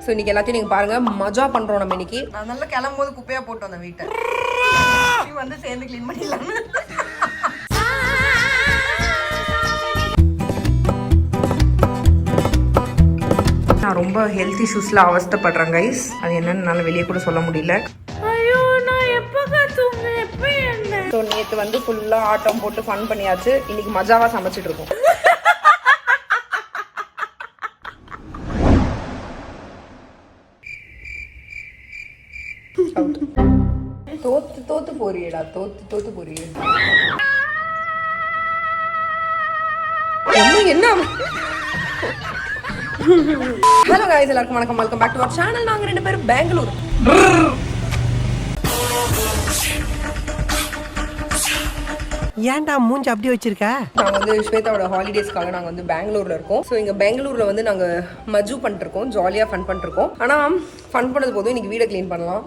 So இன்னைக்கு எல்லாத்தையும் நீங்க பாருங்க, மஜா பண்றோம் நம்ம இன்னைக்கு. நான் நல்லா கிளம்பும் போது குப்பையா போட்டு வந்தேன் வீட்டை, வந்து சேர்ந்து கிளீன் பண்ணிடலாம். நான் ரொம்ப ஹெல்த் இஷ்யூஸ்ல அவஸ்தைப்படுறேன் கைஸ். அது என்னன்னு என்னால் வெளியே கூட சொல்ல முடியல. ஸோ நேற்று வந்து ஃபுல்லாக ஆட்டம் போட்டு ஃபன் பண்ணியாச்சு. இன்னைக்கு மஜாவா சமைச்சிட்டு இருக்கோம். தோத்து தோத்து போறியடா, தோத்து போறியே. என்ன ஹலோ गाइस, எல்லாருக்கும் வணக்கம். Welcome back to our channel. நாங்க ரெண்டு பேரும் பெங்களூர். ஏன்டா மூஞ்சி அப்படி வச்சிருக்க? நாங்க வந்து ஸ்வேதாவோட ஹாலிடேஸ்க்காக நாங்க வந்து பெங்களூர்ல இருக்கோம். ஸோ இங்க பெங்களூர்ல வந்து நாங்க மஜு பண்ணிட்டு இருக்கோம், ஜாலியா ஃபன் பண்ணிட்டு இருக்கோம். ஆனா ஃபன் பண்ணது போதும் இன்னைக்கு வீடை கிளீன் பண்ணலாம்.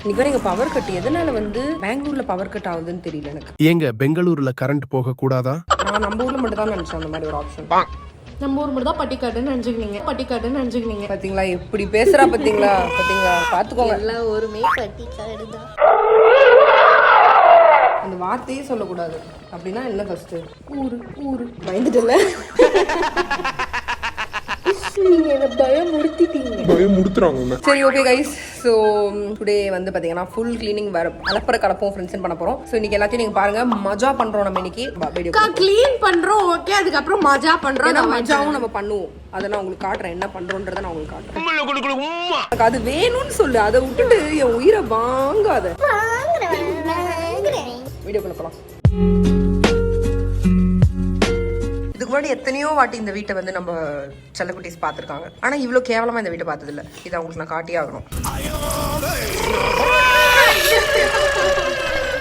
இன்னைக்கு வரை பவர் கட் எதனால வந்து பெங்களூர்ல பவர் கட் ஆகுதுன்னு தெரியல எனக்கு. ஏங்க பெங்களூர்ல கரண்ட் போக கூடாதா? நான் நம்ம ஊர்ல மட்டும் தான் நினைச்சேன் அந்த மாதிரி ஒரு ஆப்ஷன். நம்ம ஊர் மட்டும் தான் பட்டிக்காடுன்னு நினைச்சுக்கினீங்க. பாத்தீங்களா எப்படி பேசுறா? பாத்தீங்களா பாத்துக்கோங்க. எல்லா ஊருமே பட்டிக்காடு தான். அந்த வார்த்தையே சொல்லக்கூடாது. அப்படின்னா என்ன ஃபர்ஸ்ட்? ஊரு பயந்துட்டல. நீங்க என்ன பயமுறுத்திட்டீங்க. சரி ஓகே கைஸ். ஸோ டுடே வந்து பார்த்தீங்கன்னா ஃபுல் கிளீனிங் வேற அலப்பற கலப்போம் ஃப்ரெண்ட்ஸ் பண்ண போகிறோம். ஸோ இன்னைக்கு எல்லாத்தையும் நீங்கள் பாருங்க, மஜா பண்ணுறோம் நம்ம இன்னைக்கு. க்ளீன் பண்ணுறோம் ஓகே, அதுக்கப்புறம் மஜா பண்ணுறோம். மஜாவும் நம்ம பண்ணுவோம். அதை நான் உங்களுக்கு காட்டுறேன், என்ன பண்ணுறோன்றதை நான் உங்களுக்கு காட்டுறேன். அது வேணும்னு சொல்லு, அதை விட்டுட்டு என் உயிரை வாங்காத. வீடியோக்குள்ள போகலாம். இதுக்கு முன்னாடி எத்தனையோ வாட்டி இந்த வீட்டை வந்து நம்ம செல்லக்குட்டீஸ் பார்த்துருக்காங்க. ஆனால் இவ்வளோ கேவலமாக இந்த வீட்டை பார்த்ததில்ல. இதை அவங்களுக்கு நான் காட்டியே ஆகணும்.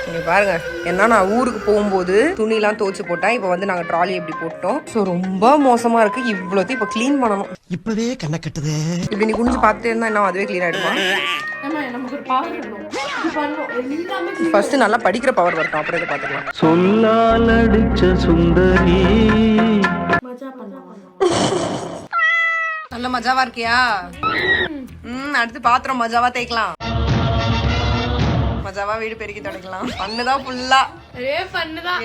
இங்கே பாருங்க, ஏன்னா நான் ஊருக்கு போகும்போது துணிலாம் துவச்சு போட்டேன். இப்போ வந்து நாங்கள் ட்ராலி எப்படி போட்டோம். ஸோ ரொம்ப மோசமாக இருக்கு. இவ்வளோத்தையும் இப்போ க்ளீன் பண்ணணும். இப்பவே கண்ணை கட்டுது. இப்படி நீ குனிஞ்சு பார்த்துட்டே இருந்தா என்ன அதுவே க்ளீன் ஆகிடுமா? ஃபர்ஸ்ட் நல்லா படிக்கிற பவர் வரட்டும், அப்புறம் இதை பார்த்துக்கலாம். சொல்லால் அடிச்ச சுந்தரி. நல்ல மஜாவா இருக்கியா? அடுத்து பாத்திரம் மஜாவா தேய்க்கலாம், மஜாவா வீடு பெருக்கி தொடக்கலாம். பண்ணுதான் ஃபுல்லா.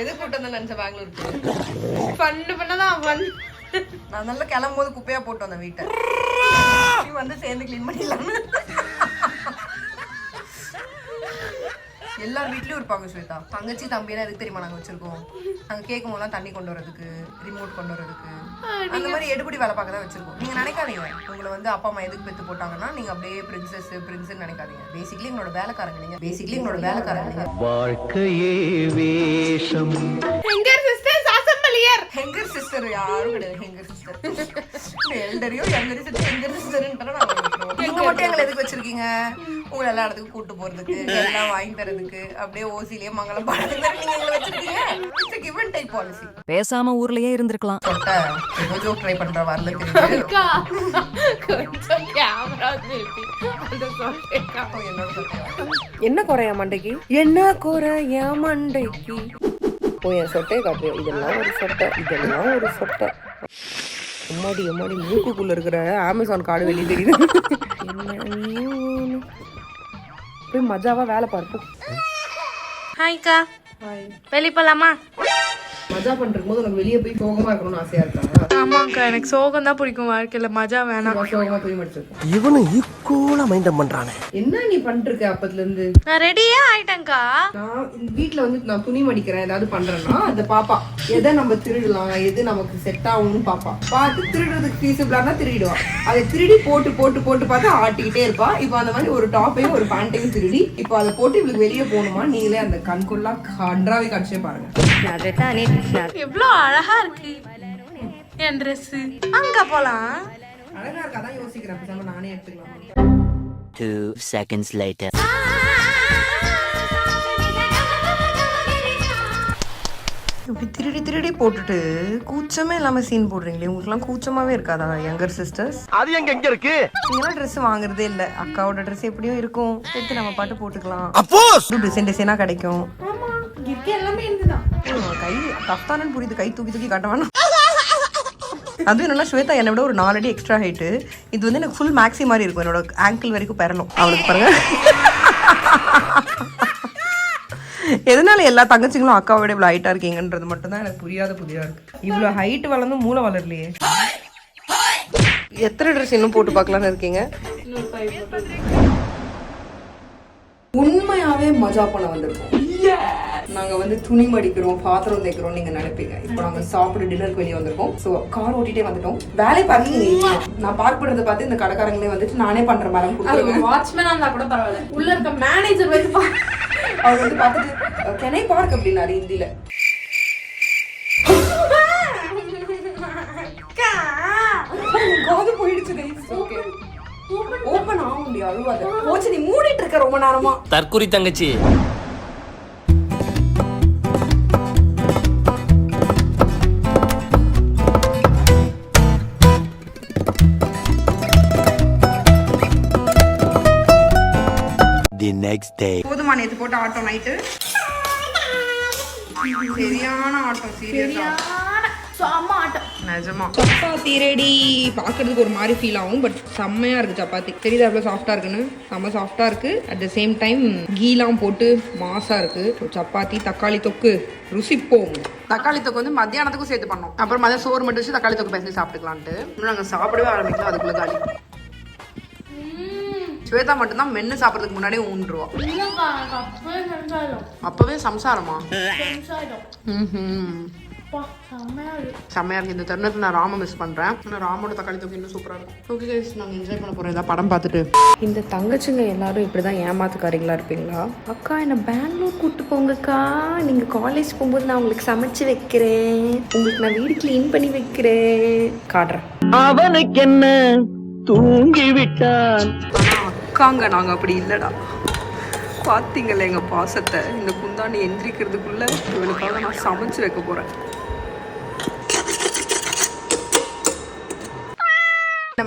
எது கூட்டம் தான் நினைச்ச பெங்களூருக்கு பண்ணதான். நான் நல்லா கிளம்பும் போது குப்பையா போட்டு வந்தேன் வீட்டை, வந்து சேர்ந்து கிளீன் பண்ணிடலாம். எல்லார் வீட்லயும் இருப்பாங்க ஸ்வேதா. தங்கச்சி தம்பியெல்லாம் எதுக்கு தெரியுமா நாங்க வச்சிருக்கோம்? நாங்க கேட்கும் போதெல்லாம் தண்ணி கொண்டு வரதுக்கு, ரிமோட் கொண்டு வரதுக்கு, அந்த மாதிரி எடுபடி வேலை பார்க்க தான் வச்சிருக்கோம். நீங்க நினைக்காதீங்க உங்களை வந்து அப்பா அம்மா எதுக்கு பெத்து போட்டாங்கன்னா நீங்க அப்படியே பிரின்சஸ் நினைக்காதீங்க. பேசிக்கலி எங்களோட வேலைக்காரங்க நீங்க. வாழ்க்கையே வேஷம். எங்கர் சிஸ்டர் யாரும் கிடையாது. எங்கர் சிஸ்டர் எல்டரியோ எங்கர் சிஸ்டர்ன்றா நாங்க நீங்க மட்டும் எங்களை எதுக்கு வச்சிருக்கீங்க? உங்களை எல்லா இடத்துக்கும் கூட்டு போறதுக்கு, எல்லாம் வாங்கி தரதுக்கு, அப்படியே ஓசிலேயே மங்களம் பாடுறதுக்கு நீங்க எங்களை வச்சிருக்கீங்க. It's a give and take policy. பேசாம ஊர்லயே இருந்திருக்கலாம். சொட்ட ஏதோ ஜோக் ட்ரை பண்ற வரல தெரியுது. என்ன குறையா மண்டைக்கு? என்ன குறையா மண்டைக்கு? என் சொட்டை காட்டுறியோ? இதெல்லாம் ஒரு சொட்டை. எம்மாடி மூக்குக்குள்ள இருக்கிற அமேசான் கார்டு வெளியே தெரியுது. போய் மஜாவா வேலை பார்ப்போம். ஹாய்க்கா, வெளியே போலாமா? மஜா பண்றதுக்கு போது உனக்கு வெளியே போய் சோகமா இருக்கணும்னு ஆசையா இருக்கா? ஆமாக்கா, எனக்கு சோகம் தான் பிடிக்கும் வாழ்க்கையில, மஜா வேணாம். சோகமா போய் முடிச்சிருக்கோம். இவனும் ஈக்குவலா மைண்டம் பண்றானே. என்ன நீ பண்ணிருக்க அப்பத்துல இருந்து? நான் ரெடியே ஆயிட்டேன்க்கா. நான் இந்த வீட்டுல வந்து நான் துணி மடிக்கிறேன், ஏதாவது பண்றேன்னா அந்த பாப்பா எதை நம்ம திருடலாம், எது நமக்கு செட் ஆகும்னு பாப்பா பார்த்து திருடுறதுக்கு ஃபீஸிபிளானா திருடிடுவா. அதை திருடி போட்டு பார்த்து ஆட்டிக்கிட்டே இருப்பா. இப்போ அந்த மாதிரி ஒரு டாப்பையும் ஒரு பேண்ட்டையும் திருடி இப்போ அதை போட்டு இவளுக்கு வெளியே போகணுமா, நீங்களே அந்த கண்கொள்ளா கன்றாவே காட்சியே பாருங்க. எவ்வளோ அழகா இருக்கு என் ட்ரெஸ். அங்க போலாம். அழகா இருக்காதான் யோசிக்கிறேன், பேசாம நானே எடுத்துக்கலாம். 2 seconds later. இப்படி திருடி போட்டுட்டு கூச்சமே இல்லாம சீன் போடுறீங்களே, உங்களுக்குலாம் கூச்சமாவே இருக்காதா யங்கர் சிஸ்டர்ஸ்? அது எங்க இருக்கு? நீங்களாம் ட்ரெஸ் வாங்குறதே இல்ல. அக்காவோட ட்ரெஸ் எப்படியும் இருக்கும், எடுத்து நம்ம பாட்டு போட்டுக்கலாம். டிசைனா கிடைக்கும். கை கஃப்தானு புரியுது, கை தூக்கி காட்ட வேணாம். அதுவும் என்னன்னா ஸ்வேதா என்னை விட ஒரு 4 அடி எக்ஸ்ட்ரா ஹைட்டு. இது வந்து எனக்கு ஃபுல் மேக்ஸி மாதிரி இருக்கும், என்னோட ஆங்கிள் வரைக்கும் பெறணும். அவளுக்கு பாருங்க எதனால எல்லா தங்கச்சிங்களும் அக்காவை விட இவ்வளோ ஹைட்டா இருக்கீங்கன்றது மட்டும் தான் எனக்கு புரியாத புதியா இருக்கு. இவ்வளோ ஹைட் வளர்ந்து மூளை வளரலையே. எத்தனை ட்ரெஸ் இன்னும் போட்டு பார்க்கலான்னு இருக்கீங்க? உண்மையாவே மஜா பண்ண வந்திருக்கோம். நாங்க வந்து துணி மடிக்கிறோம், பாத்திரம் தேய்க்கிறோம் நீங்க நினைப்பீங்க. இப்போ நாங்க சாப்பிட்டு டின்னருக்கு வெளியே வந்திருக்கோம். ஸோ கார் ஓட்டிட்டே வந்துட்டோம். வேலை பார்க்கிங் நீங்க நான் பார்க் பண்றதை பார்த்து இந்த கடைக்காரங்களே வந்துட்டு நானே பண்ற மாதிரி வாட்ச்மேனா இருந்தா கூட பரவாயில்ல, உள்ள இருக்க மேனேஜர் வந்து அவர் வந்து பார்த்துட்டு கெனை பார்க் அப்படின்னாரு ஹிந்தில. காது போயிடுச்சு. ஓபன் ஆக முடியாது, அழுவாத. போச்சு, நீ மூடிட்டு இருக்க ரொம்ப நேரமா. தற்குறி தங்கச்சி. The next day. போதுமா நேத்து போட்ட ஆட்டம் நைட்டு? சரியான ஆட்டம், சீரியஸா அம்மா ஆட்டம் நிஜமா. சப்பாத்தி ரெடி. பார்க்கறதுக்கு ஒரு மாதிரி ஃபீல் ஆகும், பட் செம்மையா இருக்கு சப்பாத்தி. தெரியுதா எவ்வளோ சாஃப்டா இருக்குன்னு? செம்ம சாஃப்டா இருக்கு. அட் த சேம் டைம் கீலாம் போட்டு மாசா இருக்கு. சப்பாத்தி தக்காளி தொக்கு ருசிப்போம். தக்காளி தொக்கு வந்து மத்தியானத்துக்கும் சேர்த்து பண்ணோம். அப்புறம் மதியம் சோறு மட்டும் வச்சு தக்காளி தொக்கு பேசி சாப்பிட்டுக்கலான்ட்டு நாங்கள் சாப்பிடவே ஆரம்பிக்கலாம். அதுக்குள்ள காலி. ஸ்வேதா மட்டும்தான் மென்னு சாப்பிட்றதுக்கு முன்னாடியே ஊன்றுவா. அப்பவே சம்சாரமா? செம்மையா இருக்கு. இந்த தருணத்தில் நான் ராம மிஸ் பண்றேன். ஆனால் ராமோட தக்காளி தொக்கு இன்னும் சூப்பரா இருக்கும். ஓகே கைஸ், நாங்கள் என்ஜாய் பண்ண போறோம் ஏதாவது படம் பார்த்துட்டு. இந்த தங்கச்சிங்க எல்லாரும் இப்படிதான் ஏமாத்துக்காரங்களா இருப்பீங்களா? அக்கா என்ன பெங்களூர் கூட்டு போங்கக்கா, நீங்க காலேஜ் போகும்போது நான் உங்களுக்கு சமைச்சு வைக்கிறேன், உங்களுக்கு நான் வீடு கிளீன் பண்ணி வைக்கிறேன், காட்டுறேன். அவனுக்கு என்ன தூங்கி விட்டான். அக்காங்க நாங்க அப்படி இல்லடா. பாத்தீங்கல்ல எங்க பாசத்தை. இந்த குந்தாணி எந்திரிக்கிறதுக்குள்ள இவனுக்காக நான் சமைச்சு வைக்க போறேன்.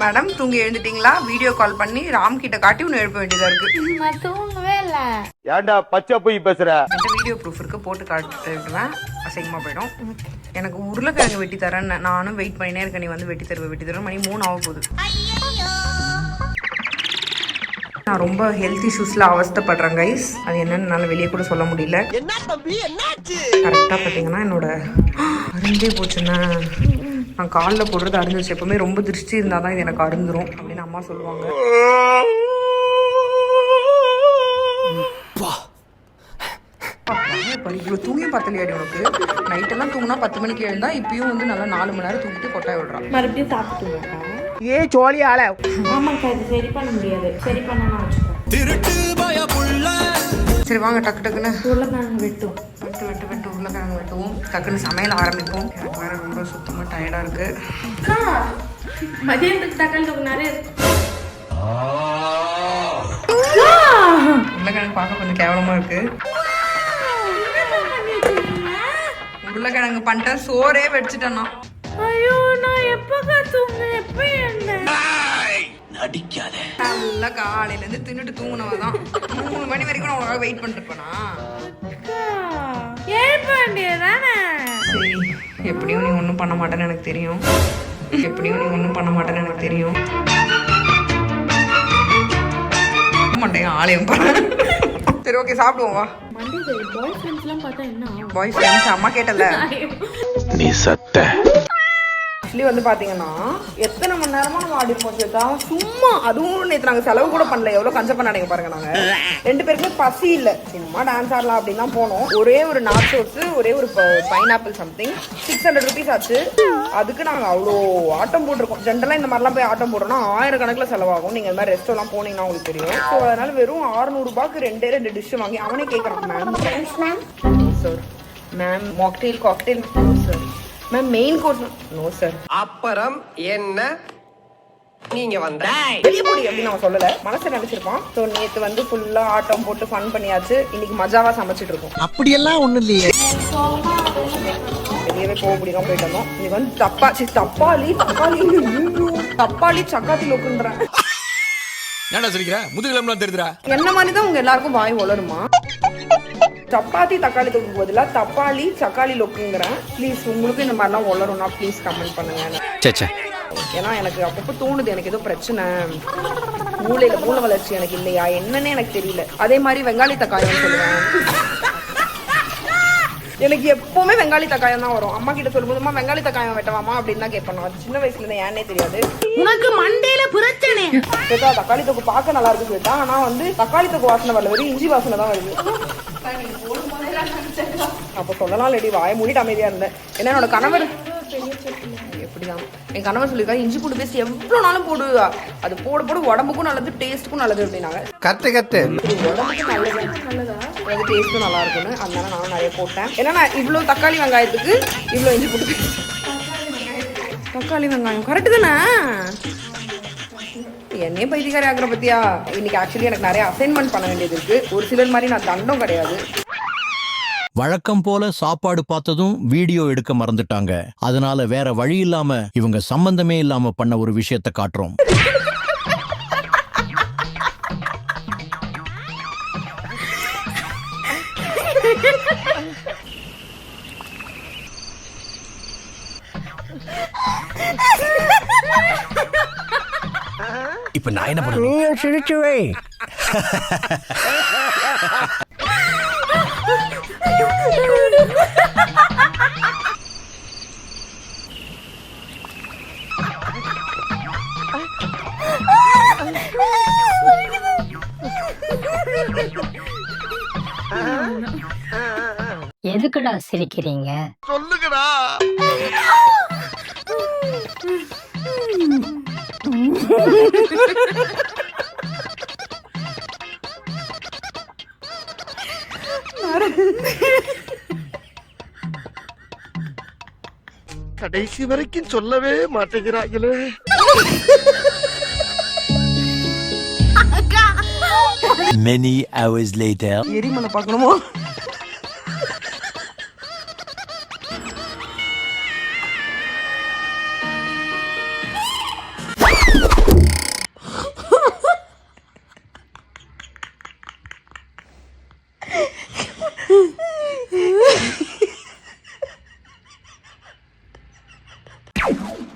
மேடம் தூங்கி எழுந்துட்டீங்களா? வீடியோ கால் பண்ணி ராம் கிட்ட காட்டி ஒன்று எழுப்ப வேண்டியதா இருக்கு. நான் தூங்கவே இல்ல. ஏன்டா பச்சை போய் பேசுற? வீடியோ ப்ரூஃப் இருக்கு, போட்டு காட்டிட்டு விடுவேன். அசிங்கமா போயிடும். எனக்கு உருளைக்கிழங்கு வெட்டி தரேன். நானும் வெயிட் பண்ணினே இருக்கேன். நீ வந்து வெட்டி தருவேன். மணி 3 ஆக போகுது. நான் ரொம்ப ஹெல்த் இஷ்யூஸ்ல அவஸ்தைப்படுறேன் கைஸ். அது என்னன்னு என்னால் வெளியே கூட சொல்ல முடியல. கரெக்டாக பார்த்தீங்கன்னா என்னோட அருந்தே போச்சுன்னா, நான் காலில் போடுறது அருந்துச்சு. எப்பவுமே ரொம்ப திருஷ்டி இருந்தால் தான் இது எனக்கு அருந்துரும் அப்படின்னு அம்மா சொல்லுவாங்க. இவ்வளோ தூங்கி பார்த்தலையாடி உனக்கு? நைட்டெல்லாம் தூங்கினா 10 மணிக்கு எழுந்தா, இப்பயும் வந்து நல்லா 4 மணி நேரம் தூங்கிட்டு கொட்டாய் விடுறான். மறுபடியும் சாப்பிட்டுருக்கா? ஏ சோழியால. ஆமாக்கா, இது சரி பண்ண முடியாது. சரி பண்ணணும். சரி வாங்க டக்கு டக்குன்னு உருளைக்கிழங்கு வெட்டும். வெட்டு உருளைக்கிழங்கு வெட்டுவோம். டக்குன்னு சமையல் ஆரம்பிப்போம். எனக்கு வேற ரொம்ப சுத்தமாக டயர்டாக இருக்கு. மதியானத்துக்கு தக்காளி தொக்கு நிறைய உருளைக்கிழங்கு பார்க்க கொஞ்சம் கேவலமா இருக்கு. உருளைக்கிழங்கு பண்ணிட்டேன், சோறே வெடிச்சிட்டேன்னா. ஐயோ, நான் எப்பக்கா தூங்குனேன்? எப்ப என்ன நடிக்காத. நல்லா காலையில இருந்து தின்னுட்டு தூங்குனவதான் 3 மணி வரைக்கும் நான் உனக்காக வெயிட் பண்ணிட்டு இருப்பேனா? எழுப்ப வேண்டியதானே? சரி, எப்படியும் நீ ஒன்றும் பண்ண மாட்டேன்னு எனக்கு தெரியும். மாட்டேன் ஆலயம் பாரு. சரி ஓகே, சாப்பிடுவோம் வா. பாய் ஃப்ரெண்ட்ஸ்லாம் பார்த்தா என்ன ஆகும்? பாய் ஃப்ரெண்ட்ஸ் அம்மா கேட்டல. நீ சத்த. ஆக்சுவலி வந்து பாத்தீங்கன்னா எத்தனை மணி நேரமா நம்ம ஆடி போச்சுட்டா சும்மா. அதுவும் நேற்று நாங்கள் செலவு கூட பண்ணல. எவ்வளோ கஞ்ச பண்ணாங்க பாருங்க. நாங்கள் 2 பேருக்குமே பசி இல்லை, சும்மா டான்ஸ் ஆடலாம் அப்படின்னு தான் போனோம். ஒரே ஒரு நாச்சோஸ், ஒரே ஒரு பைனாப்பிள் சம்திங் 600 rupees ஆச்சு. அதுக்கு நாங்கள் அவ்வளோ ஆட்டம் போட்டிருக்கோம். ஜென்ரலாக இந்த மாதிரிலாம் போய் ஆட்டம் போடுறோம்னா 1000 கணக்கில் செலவாகும். நீங்கள் இந்த மாதிரி ரெஸ்டோலாம் போனீங்கன்னா உங்களுக்கு தெரியும். ஸோ அதனால வெறும் 600 ரூபாய்க்கு 2 டிஷ் வாங்கி அவனே கேட்குறான். Ma'am sir, ma'am mocktail cocktail sir, ma'am main course no sir. அப்புறம் என்ன நீங்க வந்த வெளியே போடி அப்படின்னு நான் சொல்லல, மனசை நினைச்சிருப்பான். ஸோ நேற்று வந்து ஃபுல்லா ஆட்டம் போட்டு ஃபன் பண்ணியாச்சு. இன்னைக்கு மஜாவா சமைச்சிட்டு இருக்கோம். அப்படியெல்லாம் ஒண்ணும் இல்லையே. வெளியவே போக முடியாம போயிட்டு வந்தோம். இன்னைக்கு வந்து தப்பாளி சக்காத்தி லோக்குன்றேன். ஏன்டா சொல்லிக்கிற? முதுகிழம்புலாம் தெரியுதுடா. என்ன மாதிரி தான் உங்க எல்லாருக்கும் வாய் வளருமா? சப்பாத்தி தக்காளி தொக்கு பதிலா தப்பாளி தக்காளி லொக்குங்கிறேன். ப்ளீஸ் உங்களுக்கு இந்த மாதிரிலாம் வளரும்னா ப்ளீஸ் கமெண்ட் பண்ணுங்க. ஏன்னா எனக்கு அப்பப்போ தோணுது எனக்கு ஏதோ பிரச்சனை, மூளை வளர்ச்சி எனக்கு இல்லையா என்னன்னே எனக்கு தெரியல. அதே மாதிரி வெங்காளி தக்காயம் சொல்லுவேன். எனக்கு எப்பவுமே வெங்காளி தக்காயம் தான் வரும். அம்மா கிட்ட சொல்லும்போதுமா வெங்காளி தக்காயம் வெட்டவாமா அப்படின்னு தான் கேட்பேன். அது சின்ன வயசுல இருந்து ஏன்னே தெரியாது. உனக்கு மண்டையில பிரச்சனை. தக்காளி தொக்கு பார்க்க நல்லா இருக்கு கேட்டா, ஆனா வந்து தக்காளி தொக்கு வாசனை வரல, வெறும் இஞ்சி வாசனை தான் வருது. அப்ப சொல்லலாம் இல்லடி, வாய மூடிட்டு அமைதியா இருந்தேன். ஏன்னா என்னோட கணவர் எப்படிதான் என் கணவர் சொல்லியிருக்காரு, இஞ்சி பூண்டு பேஸ்ட் எவ்வளவு நாளும் போடு, அது போட போட உடம்புக்கும் நல்லது டேஸ்ட்டுக்கும் நல்லது அப்படின்னாங்க. கட்டு உடம்புக்கு நல்லதா அது டேஸ்ட்டும் நல்லா இருக்கும்னு, அதனால நானும் நிறைய போட்டேன். ஏன்னா நான் இவ்வளவு தக்காளி வெங்காயத்துக்கு இவ்வளவு இஞ்சி பூண்டு தக்காளி வெங்காயம் கரெக்டு தானே? என்னையே பைத்தியக்காரி ஆகிற பத்தியா. இன்னைக்கு ஆக்சுவலி எனக்கு நிறைய அசைன்மெண்ட் பண்ண வேண்டியது இருக்கு. ஒரு சிலர் மாதிரி நான் தண்டம் கிடையாது. வழக்கம் போல சாப்பாடு பார்த்ததும் வீடியோ எடுக்க மறந்துட்டாங்க. அதனால வேற வழி இல்லாம இவங்க சம்பந்தமே இல்லாம பண்ண ஒரு விஷயத்தை காட்டுறோம். இப்ப நான் என்ன பண்ணுவேன்? சிரிச்சுவை. எதுக்குடா சிரிக்கிறீங்க? சொல்லுங்கடா. கடைசி வரைக்கும் சொல்லவே மாட்டேங்கிறாங்களே. Many hours later. எரிமலை பார்க்கணுமோ?